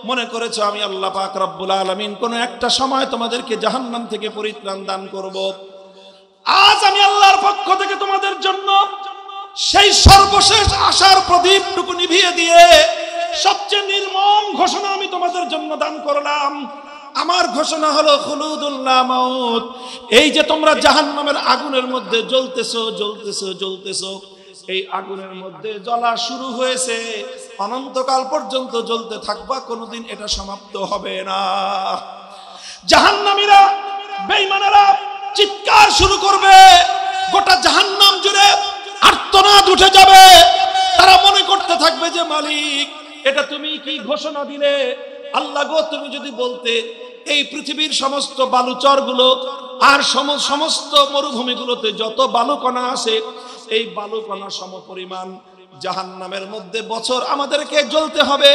মনে করেছো আমি আল্লাহ পাক রব্বুল আলামিন কোনো একটা সময় তোমাদেরকে জাহান্নাম থেকে পরিত্রাণ দান করব। আজ আমি আল্লাহর পক্ষ থেকে তোমাদের জন্য সেই সর্বশেষ আশার প্রদীপটুকু নিভিয়ে দিয়ে সবচেয়ে নির্মম ঘোষণা আমি তোমাদের জন্য দান করলাম। আমার ঘোষণা হলো খুলুদুল লা মাউত। এই যে তোমরা জাহান্নামের আগুনের মধ্যে জ্বলতেছো, এই আগুনের মধ্যে জ্বলা শুরু হয়েছে, অনন্তকাল পর্যন্ত জ্বলতে থাকবা, কোনোদিন এটা সমাপ্ত হবে না। জাহান্নামীরা, বেঈমানেরা চিৎকার শুরু করবে, গোটা জাহান্নাম জুড়ে আর্তনাদ উঠে যাবে। তারা মনে করতে থাকবে যে মালিক, এটা তুমি কি ঘোষণা দিলে? আল্লাহ গো, তুমি যদি বলতে এই পৃথিবীর সমস্ত বালুচরগুলো আর সমস্ত মরুভূমিগুলোতে যত বালুকণা আছে, এই বালুকণা সমপরিমাণ জাহান্নামের মধ্যে বছর আমাদেরকে জ্বলতে হবে।